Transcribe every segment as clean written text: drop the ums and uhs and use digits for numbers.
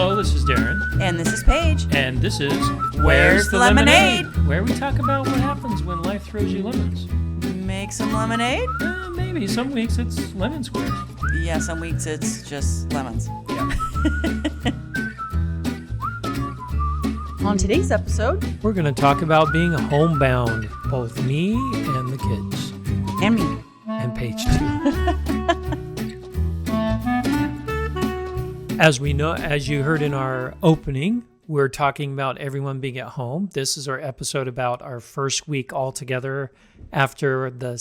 Hello, this is Darren. And this is Paige. And this is Where's the Lemonade? Where we talk about what happens when life throws you lemons. Make some lemonade? Maybe. Some weeks it's lemon squares. Yeah, some weeks it's just lemons. Yeah. On today's episode, We're going to talk about being homebound, both me and the kids. and me. And Paige, too. As we know, as you heard in our opening, we're talking about everyone being at home. This is our episode about our first week all together after the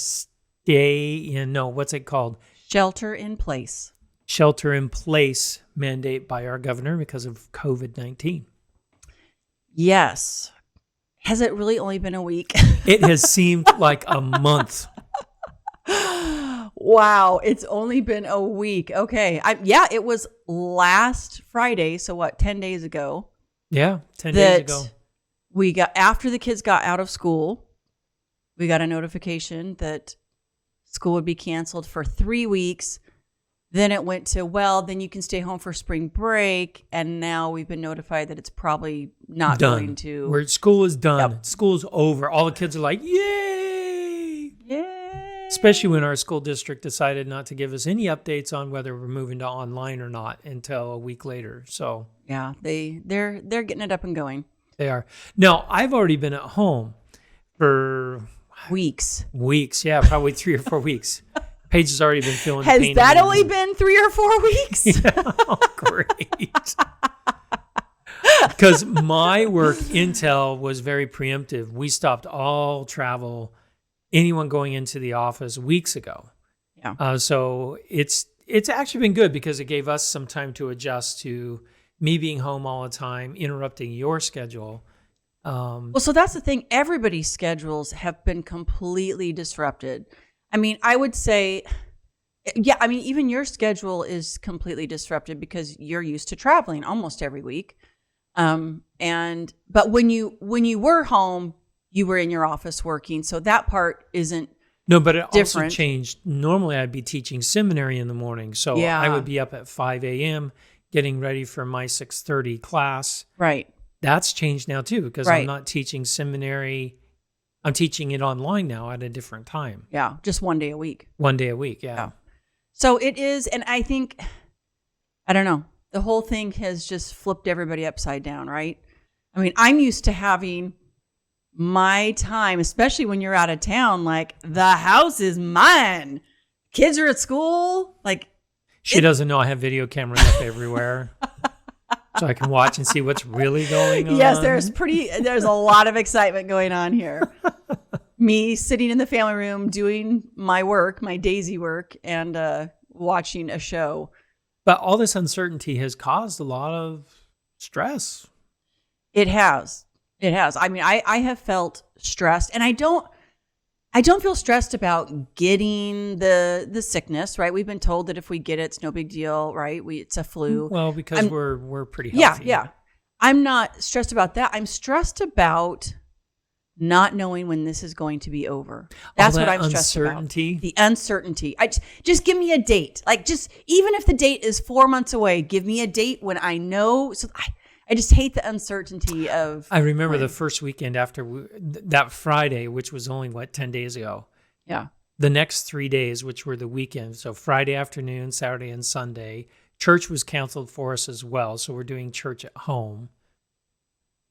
what's it called? Shelter in place. Shelter in place mandate by our governor because of COVID-19. Yes. Has it really only been a week? It has seemed like a month. Wow, it's only been a week. Okay. It was last Friday, so what, 10 days ago? Yeah, 10 days ago. We got, after the kids got out of school, we got a notification that school would be canceled for 3 weeks. Then it went to, then you can stay home for spring break. And now we've been notified that it's probably not going to. Where school is done. Yep. School's over. All the kids are like, yay! Especially when our school district decided not to give us any updates on whether we're moving to online or not until a week later. So yeah, they're getting it up and going. They are. Now, I've already been at home for weeks. Yeah, probably 3 or 4 weeks. Paige has already been feeling Has pain. that only been 3 or 4 weeks? Yeah, oh, great. Because my work intel was very preemptive. We stopped all travel, anyone going into the office weeks ago. Yeah. So it's actually been good because it gave us some time to adjust to me being home all the time, interrupting your schedule. So that's the thing. Everybody's schedules have been completely disrupted. I mean, I would say, even your schedule is completely disrupted because you're used to traveling almost every week. But when you were home, you were in your office working. So that part isn't No, but it different. Also changed. Normally, I'd be teaching seminary in the morning. So Yeah. I would be up at 5 a.m. getting ready for my 6:30 class. Right. That's changed now, too, because Right. I'm not teaching seminary. I'm teaching it online now at a different time. Yeah. Just 1 day a week. 1 day a week, yeah. Yeah. So it is. And I think, I don't know, the whole thing has just flipped everybody upside down, right? I mean, I'm used to having my time, especially when you're out of town, like the house is mine. Kids are at school. Like She doesn't know I have video cameras up everywhere. So I can watch and see what's really going on. Yes, there's a lot of excitement going on here. Me sitting in the family room doing my work, my daisy work, and watching a show. But all this uncertainty has caused a lot of stress. It has. I mean, I have felt stressed, and I don't feel stressed about getting the sickness, right? We've been told that if we get it, it's no big deal, right? It's a flu. Well, because we're pretty healthy. Yeah. I'm not stressed about that. I'm stressed about not knowing when this is going to be over. That's what I'm stressed about. The uncertainty. Just give me a date. Like, just even if the date is 4 months away, give me a date when I know. So I just hate the uncertainty of. I remember the first weekend after that Friday, which was only 10 days ago. Yeah. The next 3 days, which were the weekend. So Friday afternoon, Saturday, and Sunday. Church was canceled for us as well. So we're doing church at home.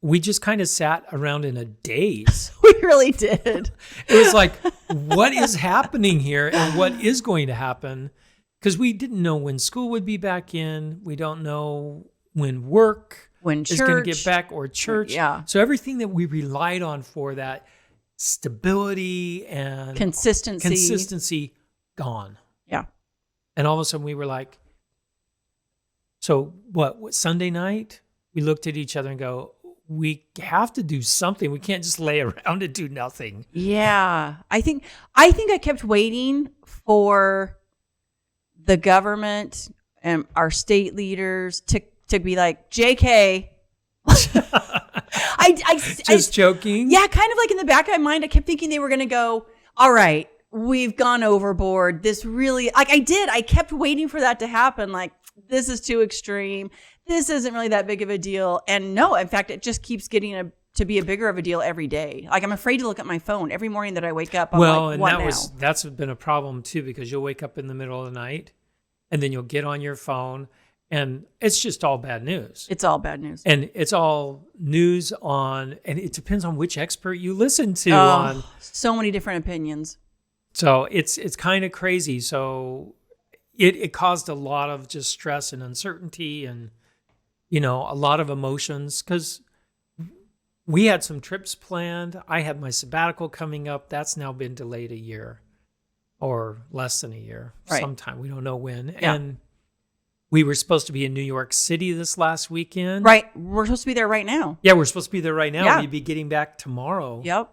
We just kind of sat around in a daze. We really did. It was like, what is happening here and what is going to happen? Because we didn't know when school would be back in. We don't know when work is going to get back or church. Yeah. So everything that we relied on for that stability and consistency gone. Yeah. And all of a sudden we were like, so what Sunday night, we looked at each other and go, we have to do something. We can't just lay around and do nothing. Yeah. I think I kept waiting for the government and our state leaders to be like, JK. Just joking? Yeah, kind of like in the back of my mind, I kept thinking they were going to go, all right, we've gone overboard. This really, like I kept waiting for that to happen. Like, this is too extreme. This isn't really that big of a deal. And no, in fact, it just keeps getting to be a bigger of a deal every day. Like, I'm afraid to look at my phone every morning that I wake up. I'm like, what now? That's been a problem too, because you'll wake up in the middle of the night and then you'll get on your phone and it's just all bad news. It's all bad news. And it's all news and it depends on which expert you listen to on. So many different opinions. So it's kind of crazy. So it caused a lot of just stress and uncertainty and, a lot of emotions, because we had some trips planned. I had my sabbatical coming up. That's now been delayed a year or less than a year. Right. Sometime. We don't know when. Yeah. And we were supposed to be in New York City this last weekend. Right. We're supposed to be there right now. Yeah, we're supposed to be there right now. Yeah. We'd be getting back tomorrow. Yep.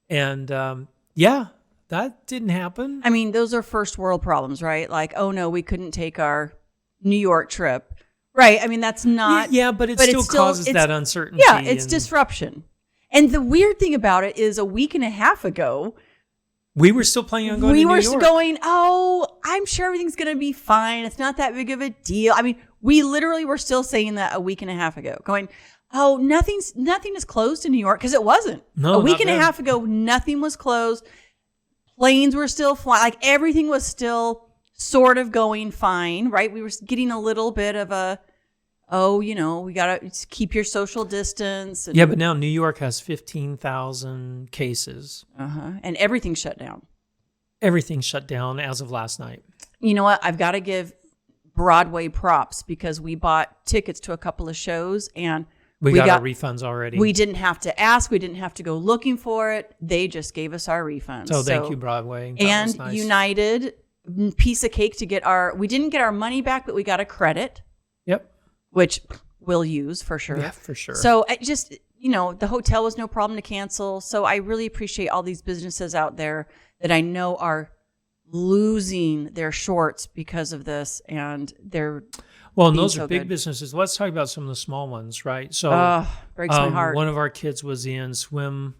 And that didn't happen. I mean, those are first world problems, right? Like, oh no, we couldn't take our New York trip. Right. I mean, that's not. Yeah, but it still causes that uncertainty. Yeah, it's disruption. And the weird thing about it is, a week and a half ago, we were still planning on going to New York. We were going, I'm sure everything's going to be fine. It's not that big of a deal. I mean, we literally were still saying that a week and a half ago, going, nothing is closed in New York, because it wasn't. No, a week and a half ago, nothing was closed. Planes were still flying. Like, everything was still sort of going fine, right? We were getting a little bit of we got to keep your social distance. Yeah, but now New York has 15,000 cases. And everything's shut down. Everything's shut down as of last night. You know what? I've got to give Broadway props, because we bought tickets to a couple of shows and we got our refunds already. We didn't have to ask. We didn't have to go looking for it. They just gave us our refunds. So thank you, Broadway. That was nice. United, piece of cake to get we didn't get our money back, but we got a credit. Yep. Which we'll use for sure. Yeah, for sure. So it just, the hotel was no problem to cancel. So I really appreciate all these businesses out there that I know are losing their shorts because of this, and they're and those are big businesses. Let's talk about some of the small ones, right? So breaks my heart. One of our kids was in swim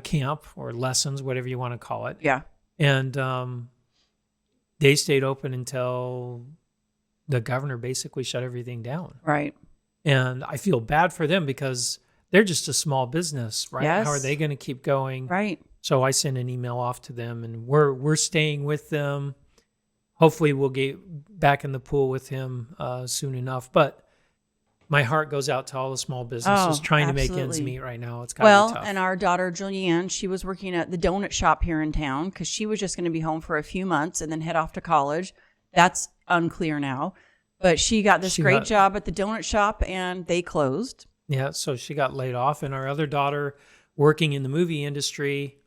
camp or lessons, whatever you want to call it. Yeah. And they stayed open until the governor basically shut everything down. Right. And I feel bad for them, because they're just a small business, right? Yes. How are they going to keep going? Right. So I sent an email off to them, and we're staying with them. Hopefully we'll get back in the pool with him soon enough. But my heart goes out to all the small businesses trying to make ends meet right now. It's gotta be tough. And our daughter Julianne, she was working at the donut shop here in town, because she was just going to be home for a few months and then head off to college. That's unclear now. But she got this great job at the donut shop, and they closed. Yeah, so she got laid off. And our other daughter, working in the movie industry,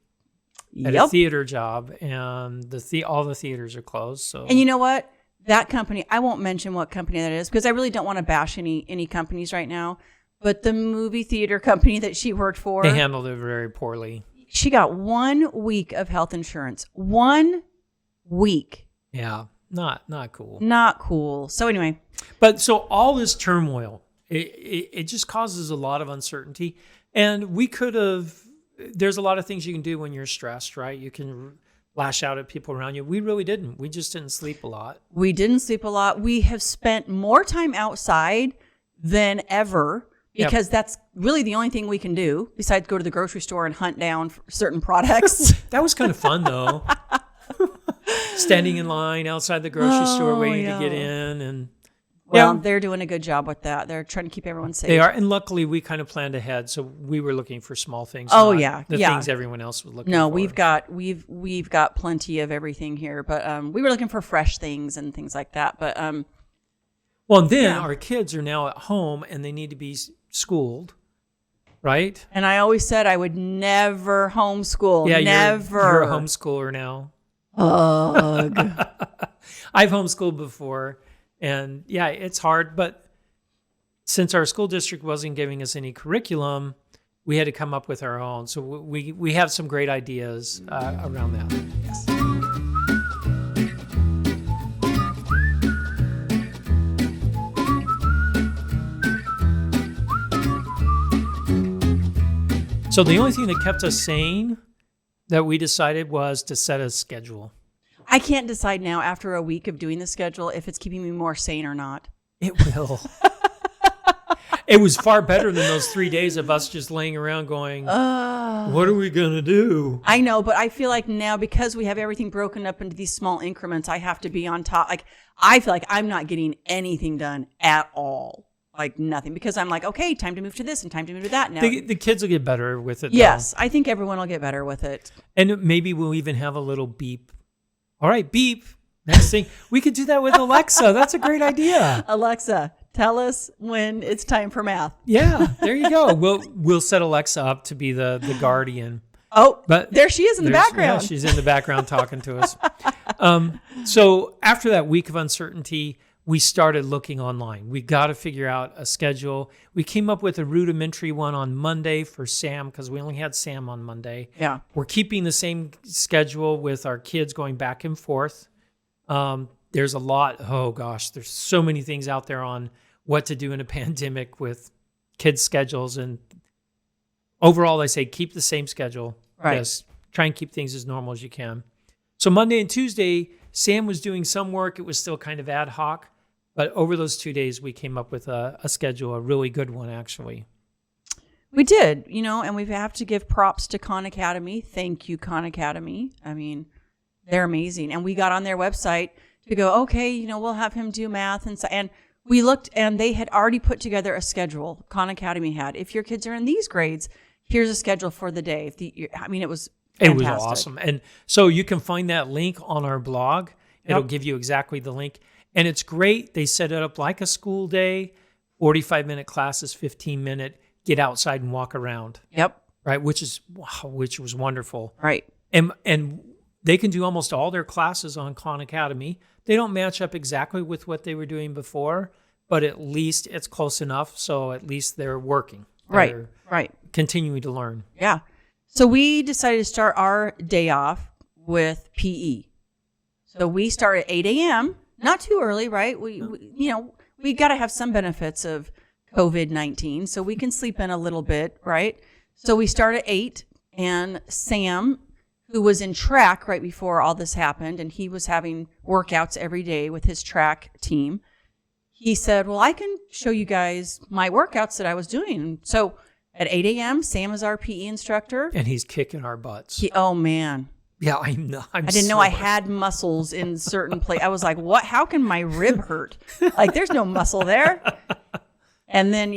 at a theater job, and all the theaters are closed. So, and you know what? That company, I won't mention what company that is, because I really don't want to bash any companies right now. But the movie theater company that she worked for, they handled it very poorly. She got 1 week of health insurance. 1 week. Yeah, not cool. Not cool. So anyway, but all this turmoil, it just causes a lot of uncertainty, and we could have. There's a lot of things you can do when you're stressed, right? You can lash out at people around you. We really didn't. We just didn't sleep a lot. We didn't sleep a lot. We have spent more time outside than ever, because that's really the only thing we can do besides go to the grocery store and hunt down certain products. That was kind of fun, though. Standing in line outside the grocery store waiting to get in. And they're doing a good job with that. They're trying to keep everyone safe. They are. And luckily, we kind of planned ahead. So we were looking for small things. The things everyone else was looking for. No, we've got plenty of everything here. But we were looking for fresh things and things like that. But our kids are now at home, and they need to be schooled, right? And I always said I would never homeschool. Yeah, never. You're a homeschooler now. Ugh. I've homeschooled before. And it's hard, but since our school district wasn't giving us any curriculum, we had to come up with our own. So we have some great ideas around that. Yes. So the only thing that kept us sane that we decided was to set a schedule. I can't decide now after a week of doing the schedule if it's keeping me more sane or not. It will. It was far better than those 3 days of us just laying around going, what are we going to do? I know, but I feel like now because we have everything broken up into these small increments, I have to be on top. Like, I feel like I'm not getting anything done at all. Like nothing. Because I'm like, okay, time to move to this and time to move to that now. The kids will get better with it. Yes, I think everyone will get better with it. And maybe we'll even have a little beep. All right, beep. Next thing. We could do that with Alexa. That's a great idea. Alexa, tell us when it's time for math. Yeah, there you go. We'll set Alexa up to be the guardian. Oh, but there she is in the background. Yeah, she's in the background talking to us. So after that week of uncertainty, we started looking online. We got to figure out a schedule. We came up with a rudimentary one on Monday for Sam because we only had Sam on Monday. Yeah. We're keeping the same schedule with our kids going back and forth. There's a lot. Oh gosh, there's so many things out there on what to do in a pandemic with kids' schedules. And overall, I say keep the same schedule. Right. Just try and keep things as normal as you can. So Monday and Tuesday, Sam was doing some work. It was still kind of ad hoc. But over those 2 days, we came up with a schedule, a really good one, actually. We did, and we have to give props to Khan Academy. Thank you, Khan Academy. I mean, they're amazing. And we got on their website to go, okay, we'll have him do math. And we looked, and they had already put together a schedule. Khan Academy had. If your kids are in these grades, here's a schedule for the day. It was fantastic. It was awesome. And so you can find that link on our blog. It'll give you exactly the link. And it's great. They set it up like a school day, 45-minute classes, 15-minute, get outside and walk around. Yep. Right, which was wonderful. Right. And they can do almost all their classes on Khan Academy. They don't match up exactly with what they were doing before, but at least it's close enough. So at least they're working. They're right. Continuing to learn. Yeah. So we decided to start our day off with PE. So we start at 8 a.m., not too early, right? We got to have some benefits of COVID-19, so we can sleep in a little bit, right? So we start at 8, and Sam, who was in track right before all this happened, and he was having workouts every day with his track team, he said, well, I can show you guys my workouts that I was doing. So at 8 a.m., Sam is our PE instructor. And he's kicking our butts. Oh, man. Yeah, I know. I didn't know I had muscles in certain places. I was like, what? How can my rib hurt? Like, there's no muscle there. And then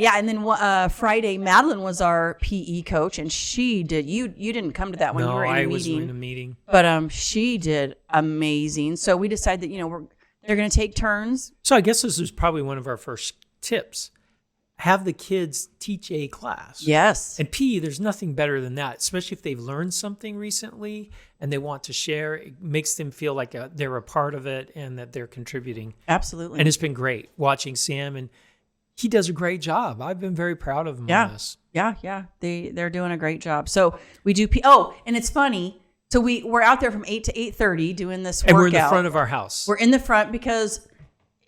Friday, Madeline was our PE coach, and she did. You didn't come to that one. No, You were in a I meeting. was in a meeting. But she did amazing. So we decided that they're going to take turns. So I guess this is probably one of our first tips. Have the kids teach a class. Yes. And PE, there's nothing better than that, especially if they've learned something recently and they want to share. It makes them feel like they're a part of it and that they're contributing. Absolutely. And it's been great watching Sam, and he does a great job. I've been very proud of him on this. Yeah. They're doing a great job. So we do Oh, and it's funny. So we're out there from 8 to 8:30 doing this workout. And we're in the front of our house. We're in the front because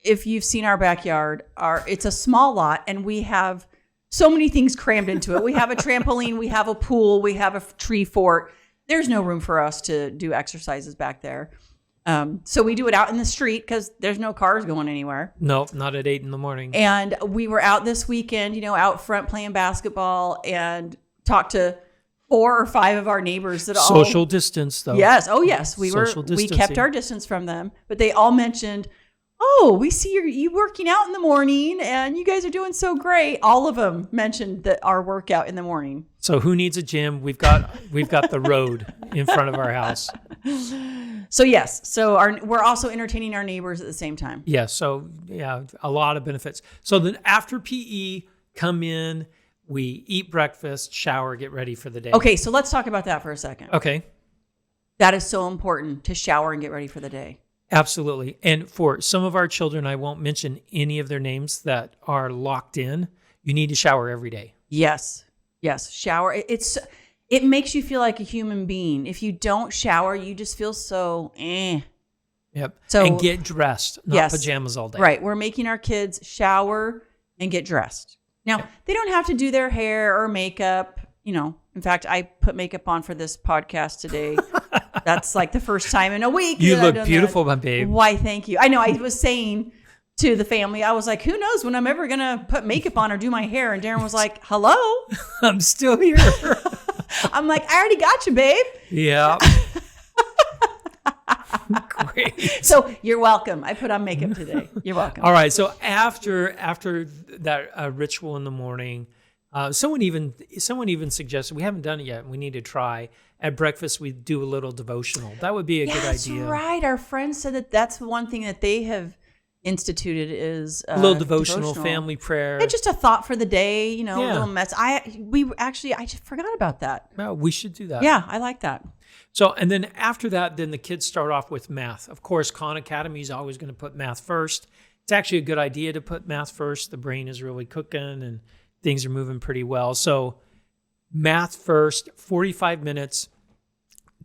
if you've seen our backyard, it's a small lot, and we have so many things crammed into it. We have a trampoline, we have a pool, we have a tree fort. There's no room for us to do exercises back there. So we do it out in the street because there's no cars going anywhere. No, not at 8 in the morning. And we were out this weekend, out front playing basketball, and talked to 4 or 5 of our neighbors that all social distance though. Yes. Oh yes. We kept our distance from them, but they all mentioned, oh, we see you working out in the morning and you guys are doing so great. All of them mentioned that our workout in the morning. So who needs a gym? We've got the road in front of our house. So yes. So we're also entertaining our neighbors at the same time. Yeah. So yeah, a lot of benefits. So then after PE, come in, we eat breakfast, shower, get ready for the day. Okay. So let's talk about that for a second. Okay. That is so important, to shower and get ready for the day. Absolutely. And for some of our children, I won't mention any of their names that are locked in. You need to shower every day. Yes. Shower. It makes you feel like a human being. If you don't shower, you just feel so Yep. So, and get dressed, not pajamas all day. Right. We're making our kids shower and get dressed. Now, they don't have to do their hair or makeup, In fact, I put makeup on for this podcast today. That's like the first time in a week. You look beautiful, my babe. Why, thank you. I know. I was saying to the family, I was like, who knows when I'm ever going to put makeup on or do my hair? And Darren was like, hello? I'm still here. I'm like, I already got you, babe. Yeah. Great. So you're welcome. I put on makeup today. You're welcome. All right. So after that ritual in the morning, someone even suggested, we haven't done it yet, we need to try, at breakfast we do a little devotional. That would be a good idea. That's right. Our friends said that's one thing that they have instituted is a little devotional family prayer. Yeah, just a thought for the day, a little mess. I just forgot about that. No, we should do that. Yeah, I like that. So, and then after that, then the kids start off with math. Of course, Khan Academy is always going to put math first. It's actually a good idea to put math first. The brain is really cooking and things are moving pretty well. So math first, 45 minutes.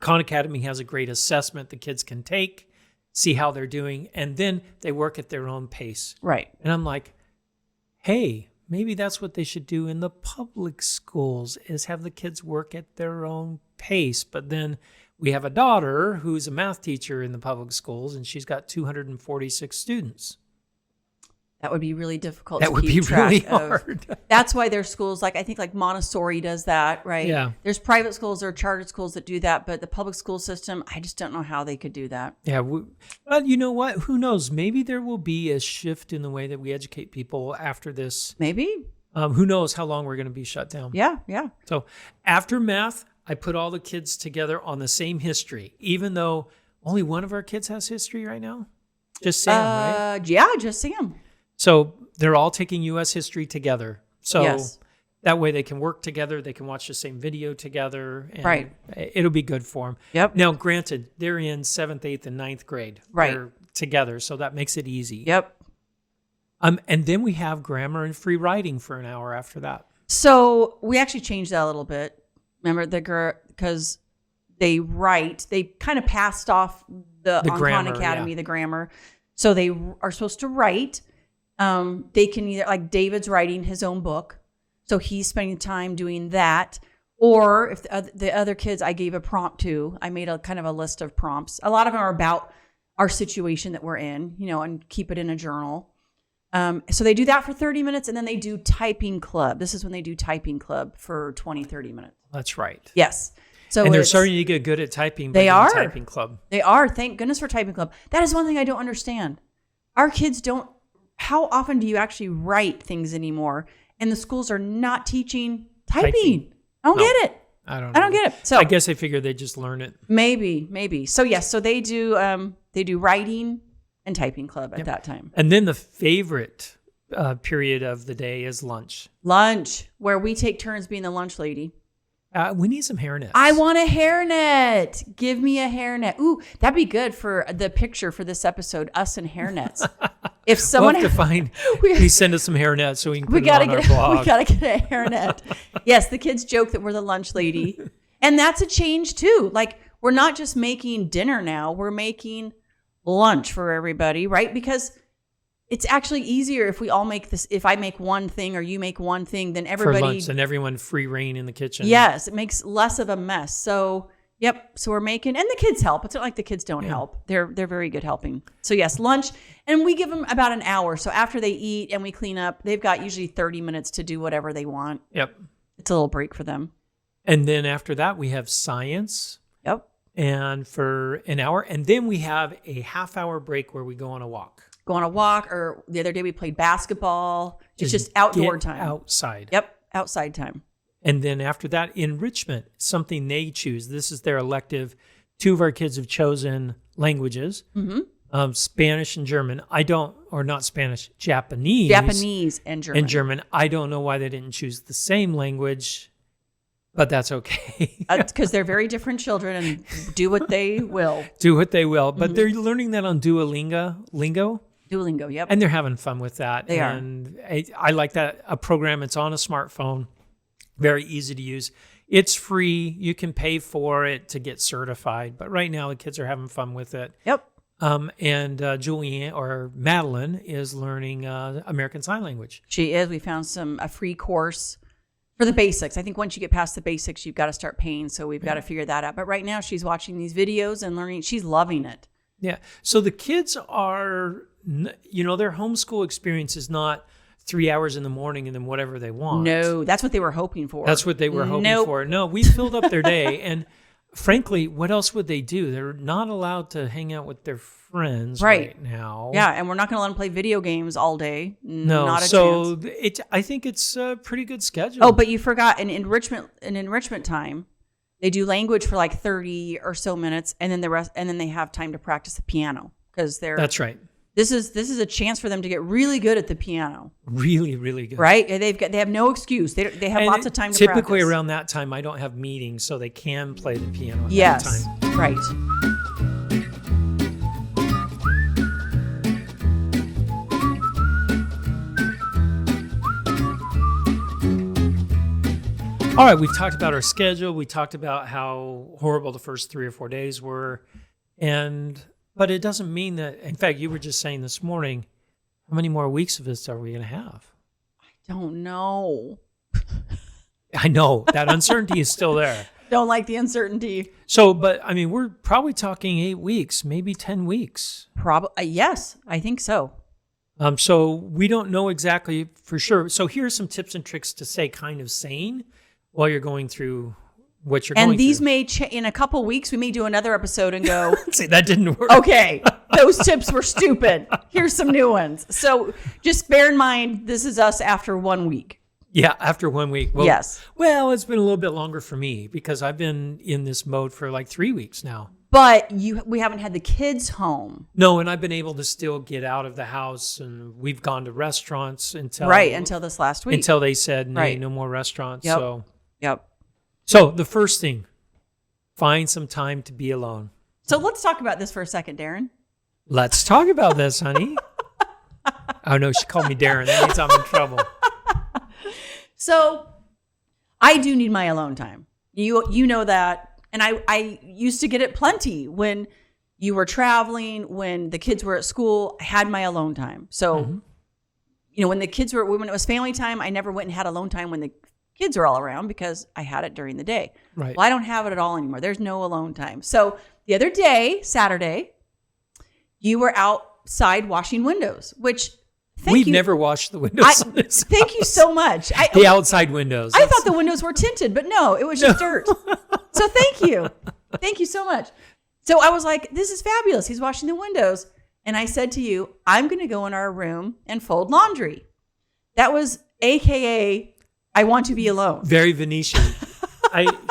Khan Academy has a great assessment the kids can take, see how they're doing, and then they work at their own pace. Right. And I'm like, hey, maybe that's what they should do in the public schools, is have the kids work at their own pace. But then we have a daughter who's a math teacher in the public schools, and she's got 246 students. That would be really difficult. That would be really hard. That's why there's schools I think Montessori does that, right? Yeah. There's private schools or chartered schools that do that, but the public school system, I just don't know how they could do that. Yeah. But you know what? Who knows? Maybe there will be a shift in the way that we educate people after this. Maybe. Who knows how long we're going to be shut down? Yeah, yeah. So after math, I put all the kids together on the same history, even though only one of our kids has history right now. Just Sam, right? Yeah, just Sam. So they're all taking U.S. history together. So yes. That way they can work together. They can watch the same video together. And right. It'll be good for them. Yep. Now, granted, they're in 7th, 8th, and 9th grade. Right. They're together, so that makes it easy. Yep. And then we have grammar and free writing for an hour after that. So we actually changed that a little bit. Remember, because they kind of passed off the grammar, Khan Academy, yeah. The grammar. So they are supposed to write. They can either, like David's writing his own book, so he's spending time doing that. Or if the other kids I gave a prompt to, I made a kind of a list of prompts. A lot of them are about our situation that we're in, and keep it in a journal. So they do that for 30 minutes, and then they do typing club. This is when they do typing club for 20, 30 minutes. That's right. Yes. So and they're starting to get good at typing. They are. Typing club. They are. Thank goodness for typing club. That is one thing I don't understand. Our kids don't. How often do you actually write things anymore? And the schools are not teaching typing. I don't get it. I don't get it. So I guess they figure they just learn it. Maybe. So yes, so they do writing and typing club at that time. And then the favorite period of the day is lunch. Lunch, where we take turns being the lunch lady. We need some hairnets. I want a hairnet. Give me a hairnet. Ooh, that'd be good for the picture for this episode, us and hairnets. If someone we'll have to find, please send us some hairnets so we can put it on our blog. We gotta get a hairnet. Yes, the kids joke that we're the lunch lady. And that's a change too. Like, we're not just making dinner now, we're making lunch for everybody, right? Because it's actually easier if we all make this. If I make one thing or you make one thing, then everybody for lunch, and everyone free reign in the kitchen. Yes, it makes less of a mess. So, yep. So we're making, and the kids help. It's not like the kids don't help. They're very good helping. So yes, lunch, and we give them about an hour. So after they eat and we clean up, they've got usually 30 minutes to do whatever they want. Yep. It's a little break for them. And then after that, we have science. Yep. And for an hour, and then we have a half-hour break where we go on a walk. Go on a walk, or the other day we played basketball. It's just outdoor time. Outside. Yep, outside time. And then after that, enrichment, something they choose. This is their elective. 2 of our kids have chosen languages, Spanish and German. Not Spanish, Japanese. Japanese and German. I don't know why they didn't choose the same language, but that's okay. Because they're very different children and do what they will. But they're learning that on Duolingo. Duolingo, yep. And they're having fun with that. They are. And I like that. A program, it's on a smartphone, very easy to use. It's free. You can pay for it to get certified. But right now, the kids are having fun with it. Yep. And Julianne, or Madeline, is learning American Sign Language. She is. We found a free course For the basics. I think once you get past the basics, you've got to start paying. So we've got to figure that out. But right now she's watching these videos and learning. She's loving it. Yeah. So the kids are, their homeschool experience is not 3 hours in the morning and then whatever they want. No, that's what they were hoping for. That's what they were hoping for. No, we filled up their day. And frankly, what else would they do? They're not allowed to hang out with their friends right now. Yeah, and we're not going to let them play video games all day. No, not a so chance. I think it's a pretty good schedule. Oh, but you forgot in enrichment time, they do language for like 30 or so minutes, and then the rest, and then they have time to practice the piano because that's right. This is a chance for them to get really good at the piano. Really, really good. Right? They have no excuse. They have lots of time to practice. Typically around that time, I don't have meetings, so they can play the piano at that time. Right. All right, we've talked about our schedule. We talked about how horrible the first 3 or 4 days were. But it doesn't mean that, in fact, you were just saying this morning, how many more weeks of this are we going to have? I don't know. I know. That uncertainty is still there. Don't like the uncertainty. So, but I mean, we're probably talking 8 weeks, maybe 10 weeks. Probably, yes, I think so. So we don't know exactly for sure. So here are some tips and tricks to stay kind of sane while you're going through what you're going through. And these may in a couple weeks, we may do another episode and go, see, that didn't work. Okay, those tips were stupid. Here's some new ones. So just bear in mind, this is us after 1 week. Yeah, after 1 week. Well, yes. Well, it's been a little bit longer for me because I've been in this mode for like 3 weeks now. But we haven't had the kids home. No, and I've been able to still get out of the house, and we've gone to restaurants until this last week. Until they said, no more restaurants. Yep. So the first thing, find some time to be alone. So let's talk about this for a second, Darren. Let's talk about this, honey. Oh, no, she called me Darren. That means I'm in trouble. So I do need my alone time. You know that. And I used to get it plenty when you were traveling, when the kids were at school. I had my alone time. So, when it was family time, I never went and had alone time when the kids are all around because I had it during the day. Right. Well, I don't have it at all anymore. There's no alone time. So the other day, Saturday, you were outside washing windows, which We've never washed the windows on this Thank house. you so much. The outside windows. I thought the windows were tinted, but no, it was just dirt. So thank you. Thank you so much. So I was like, this is fabulous. He's washing the windows. And I said to you, I'm going to go in our room and fold laundry. That was AKA, I want to be alone. Very Venetian.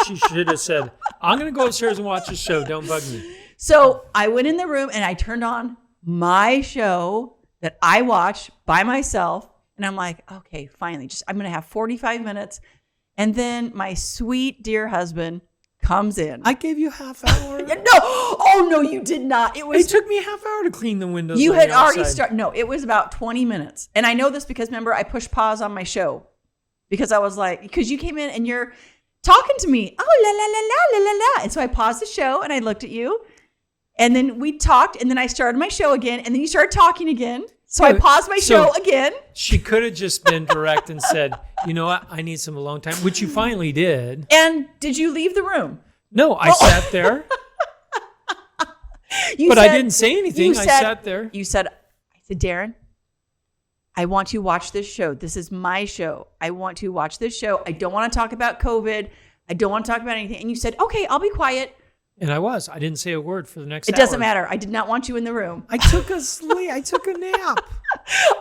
She should have said, I'm going to go upstairs and watch a show. Don't bug me. So I went in the room and I turned on my show that I watch by myself. And I'm like, okay, finally, I'm going to have 45 minutes. And then my sweet, dear husband comes in. I gave you half hour. No. Oh, no, you did not. It took me a half hour to clean the windows. You had already started. No, it was about 20 minutes. And I know this because, remember, I pushed pause on my show. Because I was like, because you came in and you're talking to me. Oh, la, la, la, la, la, la. And so I paused the show and I looked at you. And then we talked, and then I started my show again, and then you started talking again. So I paused my show again. She could have just been direct and said, you know what, I need some alone time, which you finally did. And did you leave the room? No, I sat there. I didn't say anything. I sat there. I said, Darren, I want you to watch this show. This is my show. I want to watch this show. I don't want to talk about COVID. I don't want to talk about anything. And you said, okay, I'll be quiet. And I didn't say a word for the next hour. It doesn't matter. I did not want you in the room. I took a nap.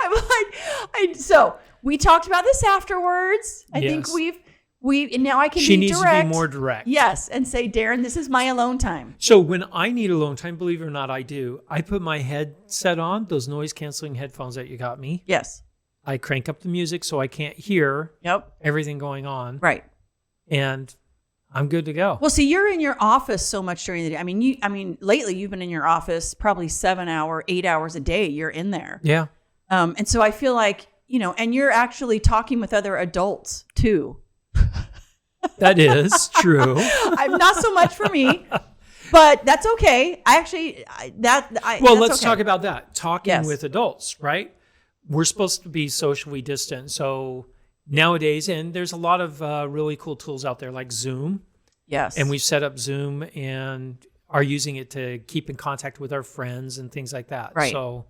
I'm like, so we talked about this afterwards. I think and now I can be direct. She needs to be more direct. Yes. And say, Darren, this is my alone time. So when I need alone time, believe it or not, I do. I put my headset on, those noise canceling headphones that you got me. Yes. I crank up the music so I can't hear everything going on. Right. And I'm good to go. Well, see, you're in your office so much during the day. I mean, lately you've been in your office probably 8 hours a day. You're in there. Yeah. And so I feel like, and you're actually talking with other adults too. That is true. I'm not so much for me, but that's okay. Let's talk about that. Talking with adults, right? We're supposed to be socially distant. So nowadays, and there's a lot of really cool tools out there like Zoom. Yes. And we've set up Zoom and are using it to keep in contact with our friends and things like that. Right. So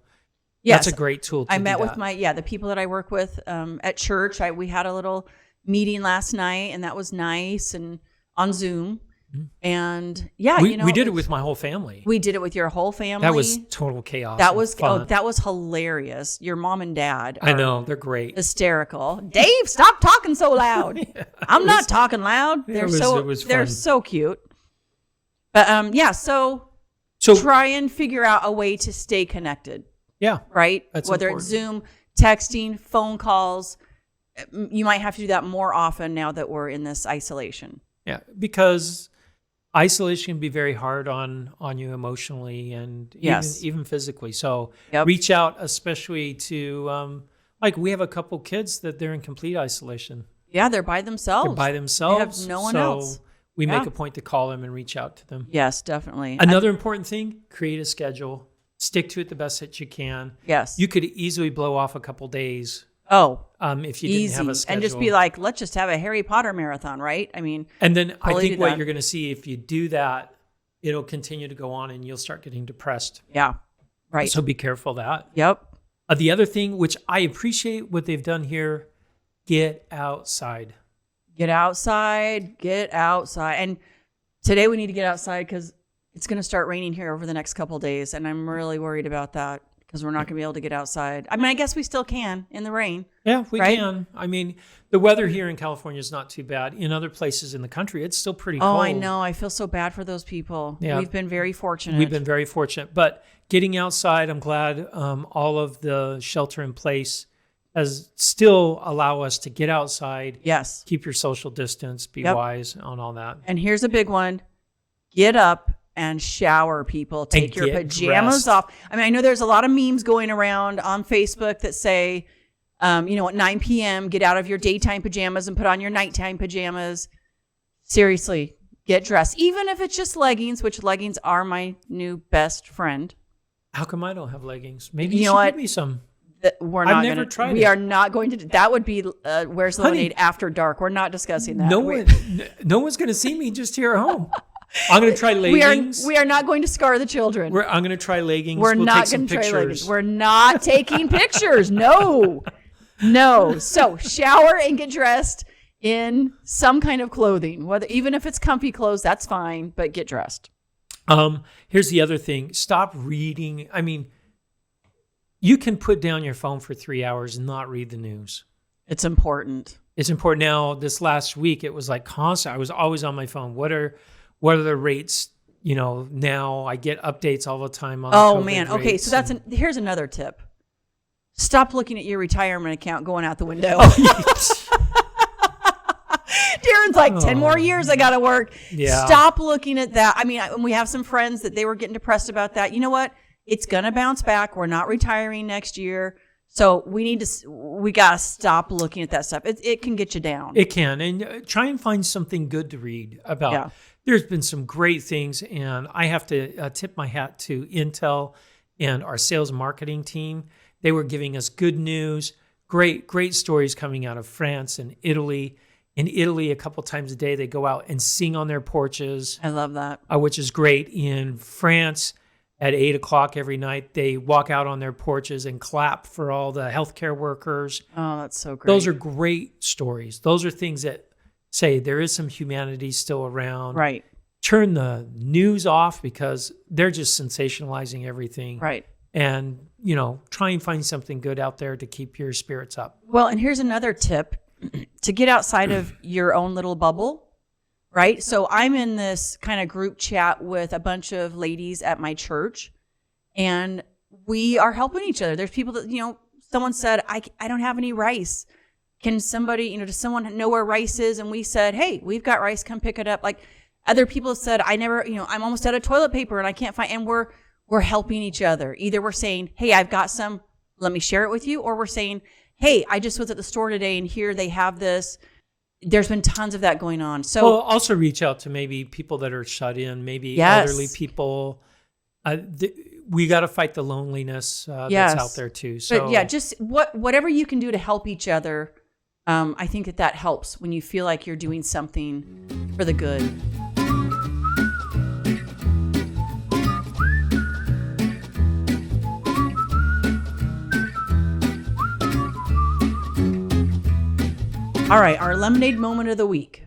yes. that's a great tool to I met do with the people that I work with at church. We had a little meeting last night, and that was nice, and on Zoom. Mm-hmm. And we did it with my whole family. We did it with your whole family. That was total chaos. That was fun. that was hilarious. Your mom and dad. I know, they're great. Hysterical. Dave, stop talking so loud. Yeah, I'm not talking loud. They're so cute. But so try and figure out a way to stay connected. Yeah. Right? That's whether important. It's Zoom, texting, phone calls. You might have to do that more often now that we're in this isolation. Yeah, because isolation can be very hard on you emotionally and even physically. So reach out, especially to we have a couple kids that they're in complete isolation. Yeah, they're by themselves. They have no one else. We make a point to call them and reach out to them. Yes, definitely. Another important thing, create a schedule. Stick to it the best that you can. Yes. You could easily blow off a couple days. If you didn't have a schedule. And just be like, let's just have a Harry Potter marathon, right? I mean, and then I think what you're going to see, if you do that, it'll continue to go on and you'll start getting depressed. Yeah, right. So be careful of that. Yep. The other thing, which I appreciate what they've done here, get outside. Get outside. And today we need to get outside because it's going to start raining here over the next couple of days. And I'm really worried about that. Because we're not going to be able to get outside. I mean, I guess we still can in the rain. Yeah, we can. I mean, the weather here in California is not too bad. In other places in the country, it's still pretty cold. Oh, I know. I feel so bad for those people. Yeah. We've been very fortunate. But getting outside, I'm glad all of the shelter in place has still allow us to get outside. Yes. Keep your social distance. Be wise on all that. And here's a big one. Get up and shower, people. Take your pajamas off. I mean, I know there's a lot of memes going around on Facebook that say, at 9 p.m., get out of your daytime pajamas and put on your nighttime pajamas. Seriously, get dressed. Even if it's just leggings, which leggings are my new best friend. How come I don't have leggings? Maybe you should give me some. I've never tried it. We are not going to. That would be Where's the Lemonade After Dark. We're not discussing that. No one's going to see me just here at home. I'm going to try leggings. We are not going to scar the children. I'm going to try leggings. We're not going to try leggings. We're not taking pictures. No. So shower and get dressed in some kind of clothing. Even if it's comfy clothes, that's fine. But get dressed. Here's the other thing. Stop reading. I mean, you can put down your phone for 3 hours and not read the news. It's important. It's important. Now, this last week, it was like constant. I was always on my phone. What are the rates? Now I get updates all the time on COVID man. Okay, so here's another tip. Stop looking at your retirement account going out the window. Darren's like, 10 more years I got to work. Yeah. Stop looking at that. I mean, we have some friends that they were getting depressed about that. You know what? It's going to bounce back. We're not retiring next year. So we got to stop looking at that stuff. It can get you down. It can. And try and find something good to read about. Yeah. There's been some great things, and I have to tip my hat to Intel and our sales and marketing team. They were giving us good news, great stories coming out of France and Italy. In Italy, a couple times a day, they go out and sing on their porches. I love that. Which is great. In France, at 8 o'clock every night, they walk out on their porches and clap for all the healthcare workers. Oh, that's so great. Those are great stories. Those are things that say there is some humanity still around. Right. Turn the news off because they're just sensationalizing everything. Right. And, try and find something good out there to keep your spirits up. Well, and here's another tip to get outside of your own little bubble. Right. So I'm in this kind of group chat with a bunch of ladies at my church, and we are helping each other. There's people that, someone said, I don't have any rice. Can somebody, does someone know where rice is? And we said, hey, we've got rice. Come pick it up. Like other people said, I'm almost out of toilet paper and I can't find, and we're helping each other. Either we're saying, hey, I've got some, let me share it with you. Or we're saying, hey, I just was at the store today and here they have this. There's been tons of that going on. So also reach out to maybe people that are shut in, maybe elderly people. We got to fight the loneliness that's out there too. So but just whatever you can do to help each other. I think that helps when you feel like you're doing something for the good. All right, our lemonade moment of the week.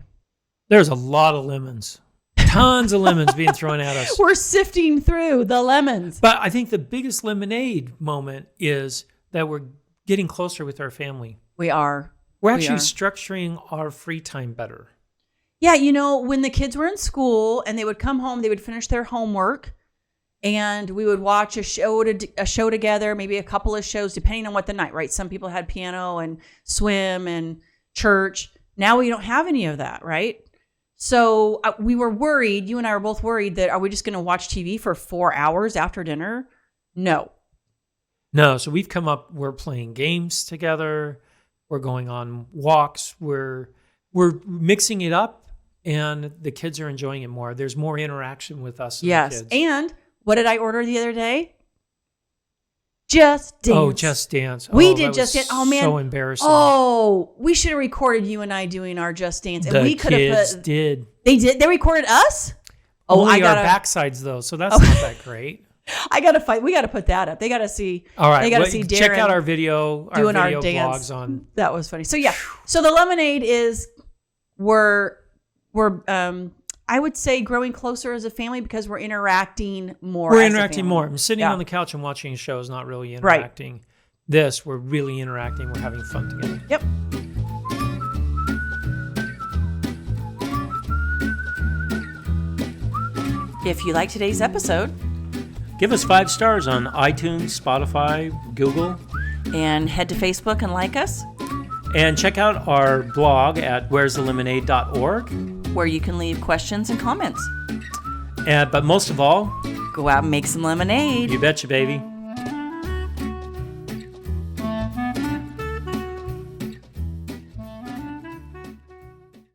There's a lot of lemons. Tons of lemons being thrown at us. We're sifting through the lemons. But I think the biggest lemonade moment is that we're getting closer with our family. We are. We're actually structuring our free time better. Yeah, when the kids were in school and they would come home, they would finish their homework, and we would watch a show together, maybe a couple of shows, depending on what the night, right? Some people had piano and swim and church. Now we don't have any of that, right? So we were worried, you and I were both worried that, are we just going to watch TV for 4 hours after dinner? No. So we've come up, we're playing games together. We're going on walks. We're mixing it up, and the kids are enjoying it more. There's more interaction with us and the kids. And what did I order the other day? Just Dance. Oh, Just Dance. We did Just Dance. Oh, man. So embarrassing. Oh, we should have recorded you and I doing our Just Dance. And we could have put... did. They did? They recorded us? Only our backsides, though, so that's not that great. We got to put that up. They got to see. All right. They got to see Darren. Check out our video doing our dance. Blogs on. That was funny. So, yeah. So, the lemonade is we're I would say growing closer as a family because we're interacting more. We're interacting more. I'm sitting on the couch and watching a show is not really interacting. Right. This, we're really interacting. We're having fun together. Yep. If you like today's episode, give us 5 stars on iTunes, Spotify, Google. And head to Facebook and like us. And check out our blog at where'sthelemonade.org, where you can leave questions and comments. But most of all, go out and make some lemonade. You betcha, baby.